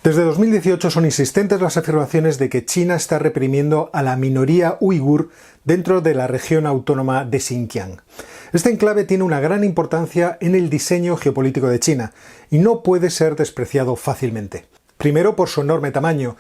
Desde 2018 son insistentes las afirmaciones de que China está reprimiendo a la minoría uigur dentro de la región autónoma de Xinjiang. Este enclave tiene una gran importancia en el diseño geopolítico de China y no puede ser despreciado fácilmente. Primero, por su enorme tamaño.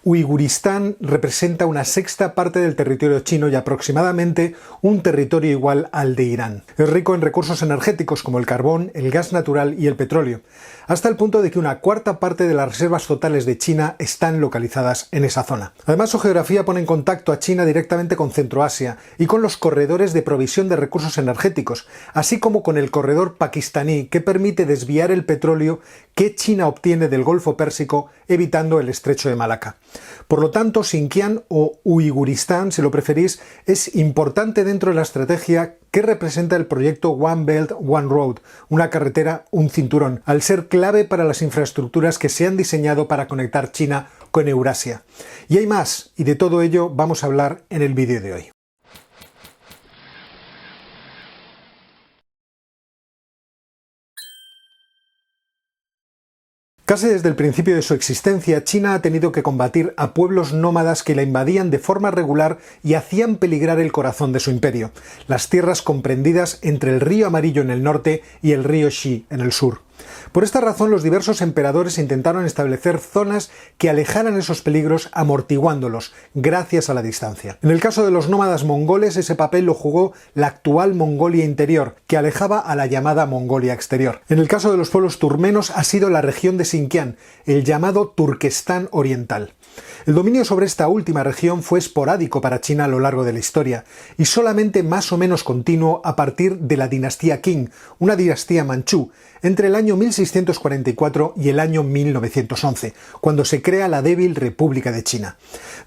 Uiguristán representa una sexta parte del territorio chino y aproximadamente un territorio igual al de Irán. Es rico en recursos energéticos como el carbón, el gas natural y el petróleo, hasta el punto de que una cuarta parte de las reservas totales de China están localizadas en esa zona. Además, su geografía pone en contacto a China directamente con Centroasia y con los corredores de provisión de recursos energéticos, así como con el corredor pakistaní que permite desviar el petróleo que China obtiene del Golfo Pérsico, evitando el estrecho de Malaca. Por lo tanto, Xinjiang o Uiguristán, si lo preferís, es importante dentro de la estrategia que representa el proyecto One Belt, One Road, una carretera, un cinturón, al ser clave para las infraestructuras que se han diseñado para conectar China con Eurasia. Y hay más, y de todo ello vamos a hablar en el vídeo de hoy. Casi desde el principio de su existencia, China ha tenido que combatir a pueblos nómadas que la invadían de forma regular y hacían peligrar el corazón de su imperio, las tierras comprendidas entre el río Amarillo en el norte y el río Xi en el sur. Por esta razón, los diversos emperadores intentaron establecer zonas que alejaran esos peligros, amortiguándolos, gracias a la distancia. En el caso de los nómadas mongoles, ese papel lo jugó la actual Mongolia Interior, que alejaba a la llamada Mongolia Exterior. En el caso de los pueblos turmenos, ha sido la región de Xinjiang, el llamado Turquestán Oriental. El dominio sobre esta última región fue esporádico para China a lo largo de la historia, y solamente más o menos continuo a partir de la dinastía Qing, una dinastía manchú, entre el año 1644 y el año 1911, cuando se crea la débil República de China.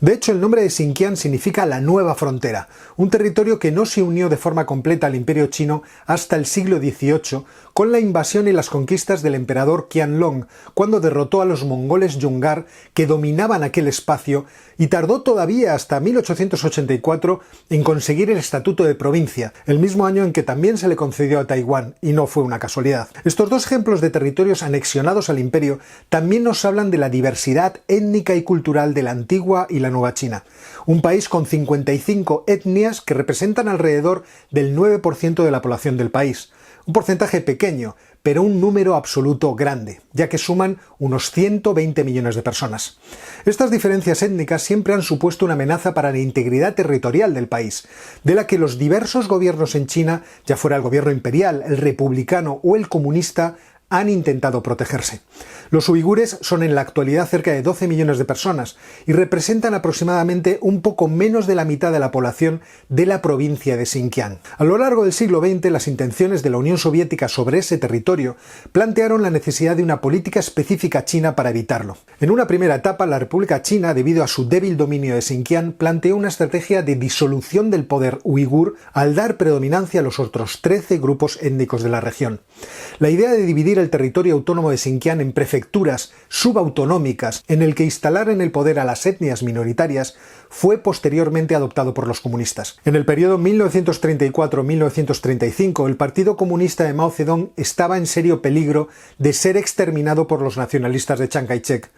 De hecho, el nombre de Xinjiang significa la nueva frontera, un territorio que no se unió de forma completa al imperio chino hasta el siglo XVIII, con la invasión y las conquistas del emperador Qianlong, cuando derrotó a los mongoles Yungar que dominaban aquel espacio, y tardó todavía hasta 1884 en conseguir el estatuto de provincia, el mismo año en que también se le concedió a Taiwán, y no fue una casualidad. Estos dos ejemplos de territorios anexionados al imperio también nos hablan de la diversidad étnica y cultural de la antigua y la nueva China, un país con 55 etnias que representan alrededor del 9% de la población del país. Un porcentaje pequeño, pero un número absoluto grande, ya que suman unos 120 millones de personas. Estas diferencias étnicas siempre han supuesto una amenaza para la integridad territorial del país, de la que los diversos gobiernos en China, ya fuera el gobierno imperial, el republicano o el comunista, han intentado protegerse. Los uigures son en la actualidad cerca de 12 millones de personas y representan aproximadamente un poco menos de la mitad de la población de la provincia de Xinjiang. A lo largo del siglo XX, las intenciones de la Unión Soviética sobre ese territorio plantearon la necesidad de una política específica china para evitarlo. En una primera etapa, la República China, debido a su débil dominio de Xinjiang, planteó una estrategia de disolución del poder uigur al dar predominancia a los otros 13 grupos étnicos de la región. La idea de dividir el territorio autónomo de Xinjiang en prefecturas subautonómicas en el que instalar en el poder a las etnias minoritarias fue posteriormente adoptado por los comunistas. En el periodo 1934-1935, el Partido Comunista de Mao Zedong estaba en serio peligro de ser exterminado por los nacionalistas de Chiang Kai-shek,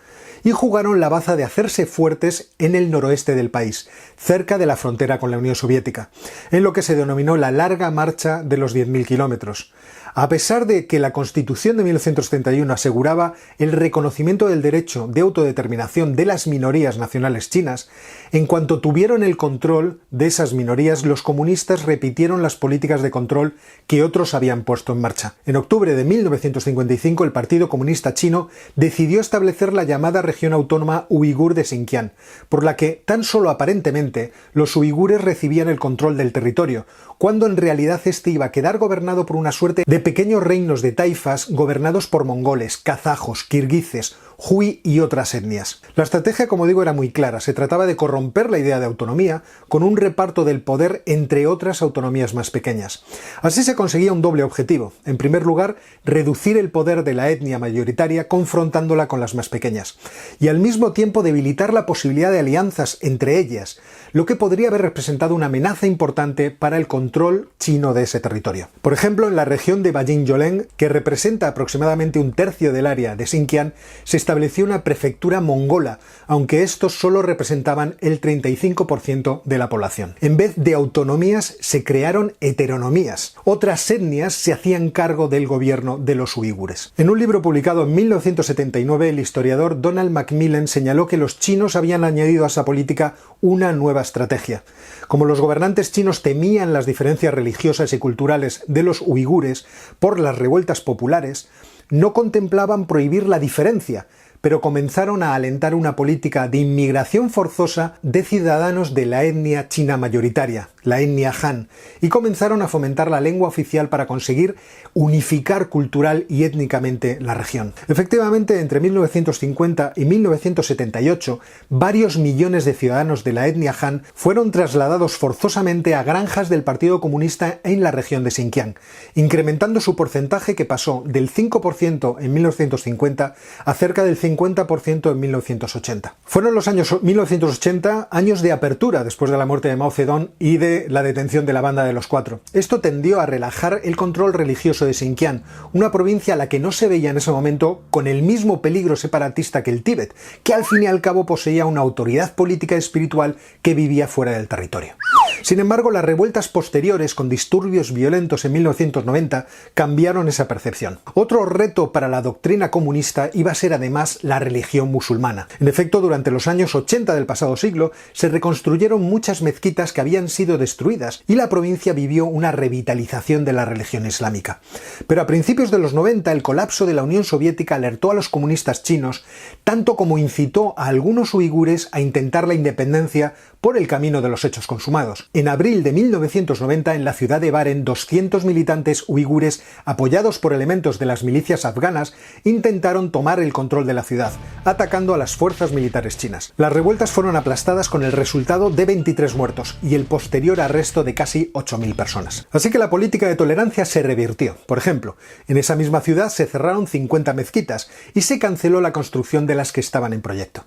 y jugaron la baza de hacerse fuertes en el noroeste del país, cerca de la frontera con la Unión Soviética, en lo que se denominó la Larga Marcha de los 10.000 kilómetros. A pesar de que la Constitución de 1931 aseguraba el reconocimiento del derecho de autodeterminación de las minorías nacionales chinas, en cuanto tuvieron el control de esas minorías, los comunistas repitieron las políticas de control que otros habían puesto en marcha. En octubre de 1955, el Partido Comunista Chino decidió establecer la llamada región autónoma uigur de Xinjiang, por la que, tan solo aparentemente, los uigures recibían el control del territorio, cuando en realidad este iba a quedar gobernado por una suerte de pequeños reinos de taifas gobernados por mongoles, kazajos, kirguises, hui y otras etnias. La estrategia, como digo, era muy clara. Se trataba de corromper la idea de autonomía con un reparto del poder entre otras autonomías más pequeñas. Así se conseguía un doble objetivo. En primer lugar, reducir el poder de la etnia mayoritaria confrontándola con las más pequeñas, y al mismo tiempo debilitar la posibilidad de alianzas entre ellas, lo que podría haber representado una amenaza importante para el control chino de ese territorio. Por ejemplo, en la región de Bajing-Yoleng, que representa aproximadamente un tercio del área de Xinjiang, se estableció una prefectura mongola, aunque estos solo representaban el 35% de la población. En vez de autonomías, se crearon heteronomías. Otras etnias se hacían cargo del gobierno de los uigures. En un libro publicado en 1979, el historiador Donald Macmillan señaló que los chinos habían añadido a esa política una nueva estrategia. Como los gobernantes chinos temían las diferencias religiosas y culturales de los uigures por las revueltas populares, no contemplaban prohibir la diferencia, pero comenzaron a alentar una política de inmigración forzosa de ciudadanos de la etnia china mayoritaria, la etnia Han, y comenzaron a fomentar la lengua oficial para conseguir unificar cultural y étnicamente la región. Efectivamente, entre 1950 y 1978, varios millones de ciudadanos de la etnia Han fueron trasladados forzosamente a granjas del Partido Comunista en la región de Xinjiang, incrementando su porcentaje que pasó del 5% en 1950 a cerca del 50% en 1980. Fueron los años 1980 años de apertura después de la muerte de Mao Zedong y de la detención de la Banda de los Cuatro. Esto tendió a relajar el control religioso de Xinjiang, una provincia a la que no se veía en ese momento con el mismo peligro separatista que el Tíbet, que al fin y al cabo poseía una autoridad política y espiritual que vivía fuera del territorio. Sin embargo, las revueltas posteriores con disturbios violentos en 1990 cambiaron esa percepción. Otro reto para la doctrina comunista iba a ser además la religión musulmana. En efecto, durante los años 80 del pasado siglo se reconstruyeron muchas mezquitas que habían sido destruidas y la provincia vivió una revitalización de la religión islámica. Pero a principios de los 90 el colapso de la Unión Soviética alertó a los comunistas chinos, tanto como incitó a algunos uigures a intentar la independencia por el camino de los hechos consumados. En abril de 1990, en la ciudad de Baren, 200 militantes uigures, apoyados por elementos de las milicias afganas, intentaron tomar el control de la ciudad, atacando a las fuerzas militares chinas. Las revueltas fueron aplastadas con el resultado de 23 muertos y el posterior arresto de casi 8.000 personas. Así que la política de tolerancia se revirtió. Por ejemplo, en esa misma ciudad se cerraron 50 mezquitas y se canceló la construcción de las que estaban en proyecto.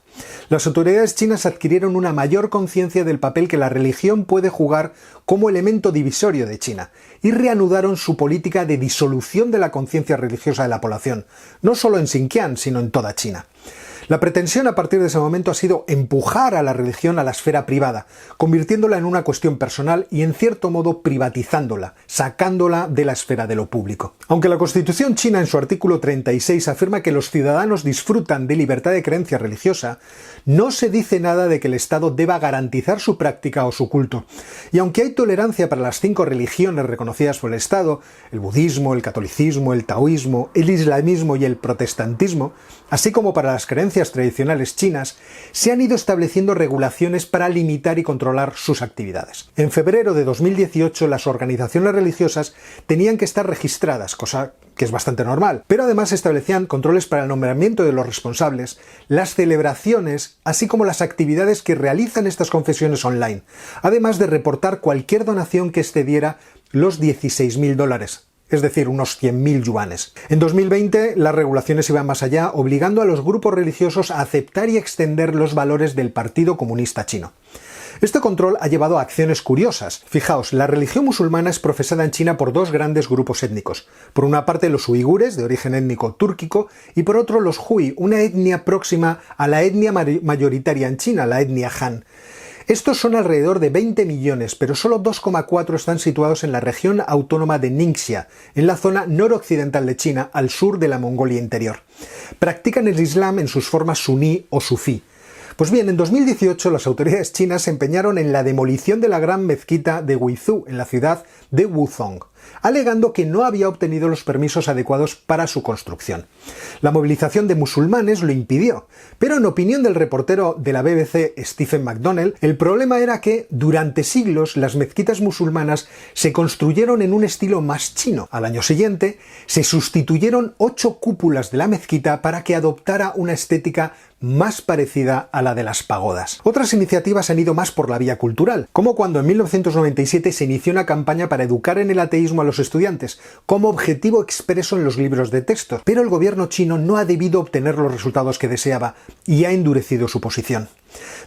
Las autoridades chinas adquirieron una mayor conciencia del papel que la religión puede jugar como elemento divisorio de China y reanudaron su política de disolución de la conciencia religiosa de la población, no solo en Xinjiang, sino en toda China. La pretensión a partir de ese momento ha sido empujar a la religión a la esfera privada, convirtiéndola en una cuestión personal y en cierto modo privatizándola, sacándola de la esfera de lo público. Aunque la Constitución china en su artículo 36 afirma que los ciudadanos disfrutan de libertad de creencia religiosa, no se dice nada de que el Estado deba garantizar su práctica o su culto. Y aunque hay tolerancia para las 5 religiones reconocidas por el Estado, el budismo, el catolicismo, el taoísmo, el islamismo y el protestantismo, así como para las creencias tradicionales chinas, se han ido estableciendo regulaciones para limitar y controlar sus actividades. En febrero de 2018 las organizaciones religiosas tenían que estar registradas, cosa que es bastante normal, pero además se establecían controles para el nombramiento de los responsables, las celebraciones, así como las actividades que realizan estas confesiones online, además de reportar cualquier donación que excediera los $16.000. Es decir, unos 100.000 yuanes. En 2020, las regulaciones iban más allá, obligando a los grupos religiosos a aceptar y extender los valores del Partido Comunista Chino. Este control ha llevado a acciones curiosas. Fijaos, la religión musulmana es profesada en China por 2 grandes grupos étnicos. Por una parte los uigures, de origen étnico túrquico, y por otro los hui, una etnia próxima a la etnia mayoritaria en China, la etnia Han. Estos son alrededor de 20 millones, pero solo 2,4 están situados en la región autónoma de Ningxia, en la zona noroccidental de China, al sur de la Mongolia Interior. Practican el Islam en sus formas suní o sufí. Pues bien, en 2018 las autoridades chinas se empeñaron en la demolición de la gran mezquita de Huizhou, en la ciudad de Wuzhong, alegando que no había obtenido los permisos adecuados para su construcción. La movilización de musulmanes lo impidió, pero en opinión del reportero de la BBC Stephen McDonnell, el problema era que durante siglos las mezquitas musulmanas se construyeron en un estilo más chino. Al año siguiente se sustituyeron 8 cúpulas de la mezquita para que adoptara una estética más parecida a la de las pagodas. Otras iniciativas han ido más por la vía cultural, como cuando en 1997 se inició una campaña para educar en el ateísmo a los estudiantes, como objetivo expreso en los libros de texto, pero el gobierno chino no ha debido obtener los resultados que deseaba y ha endurecido su posición.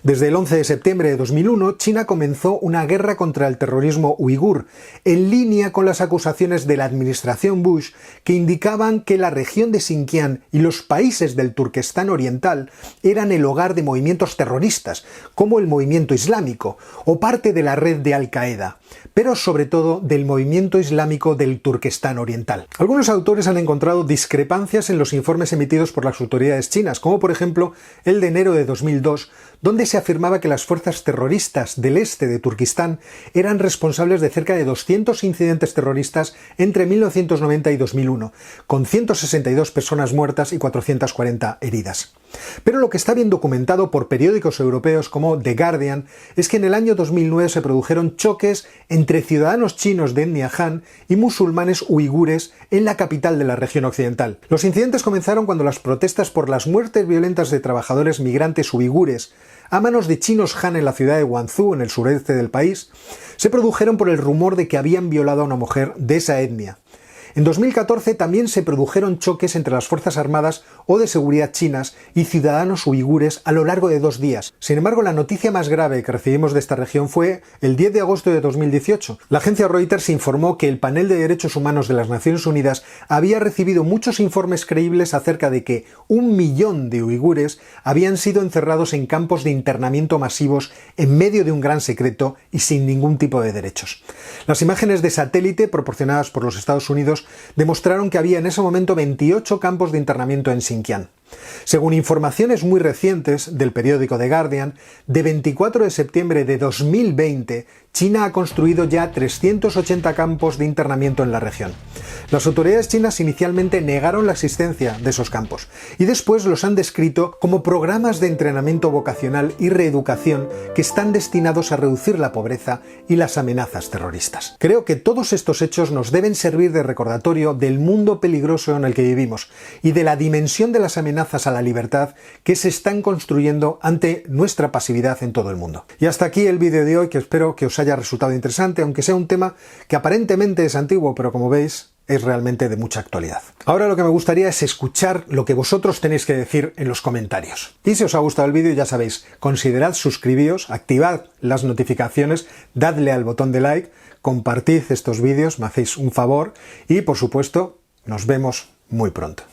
Desde el 11 de septiembre de 2001, China comenzó una guerra contra el terrorismo uigur, en línea con las acusaciones de la administración Bush que indicaban que la región de Xinjiang y los países del Turquestán Oriental eran el hogar de movimientos terroristas, como el movimiento islámico o parte de la red de Al-Qaeda, pero sobre todo del movimiento islámico del Turquestán Oriental. Algunos autores han encontrado discrepancias en los informes emitidos por las autoridades chinas, como por ejemplo el de enero de 2002, donde se afirmaba que las fuerzas terroristas del este de Turquistán eran responsables de cerca de 200 incidentes terroristas entre 1990 y 2001, con 162 personas muertas y 440 heridas. Pero lo que está bien documentado por periódicos europeos como The Guardian es que en el año 2009 se produjeron choques entre ciudadanos chinos de etnia Han y musulmanes uigures en la capital de la región occidental. Los incidentes comenzaron cuando las protestas por las muertes violentas de trabajadores migrantes uigures a manos de chinos Han en la ciudad de Guangzhou, en el sureste del país, se produjeron por el rumor de que habían violado a una mujer de esa etnia. En 2014 también se produjeron choques entre las Fuerzas Armadas o de Seguridad chinas y ciudadanos uigures a lo largo de 2 días. Sin embargo, la noticia más grave que recibimos de esta región fue el 10 de agosto de 2018. La agencia Reuters informó que el Panel de Derechos Humanos de las Naciones Unidas había recibido muchos informes creíbles acerca de que 1 millón de uigures habían sido encerrados en campos de internamiento masivos en medio de un gran secreto y sin ningún tipo de derechos. Las imágenes de satélite proporcionadas por los Estados Unidos demostraron que había en ese momento 28 campos de internamiento en Xinjiang. Según informaciones muy recientes del periódico The Guardian, de 24 de septiembre de 2020, China ha construido ya 380 campos de internamiento en la región. Las autoridades chinas inicialmente negaron la existencia de esos campos y después los han descrito como programas de entrenamiento vocacional y reeducación que están destinados a reducir la pobreza y las amenazas terroristas. Creo que todos estos hechos nos deben servir de recordatorio del mundo peligroso en el que vivimos y de la dimensión de las amenazas a la libertad que se están construyendo ante nuestra pasividad en todo el mundo. Y hasta aquí el vídeo de hoy, que espero que os haya resultado interesante, aunque sea un tema que aparentemente es antiguo, pero como veis es realmente de mucha actualidad. Ahora lo que me gustaría es escuchar lo que vosotros tenéis que decir en los comentarios. Y si os ha gustado el vídeo, ya sabéis, considerad suscribíos, activad las notificaciones, dadle al botón de like, compartid estos vídeos, me hacéis un favor y por supuesto nos vemos muy pronto.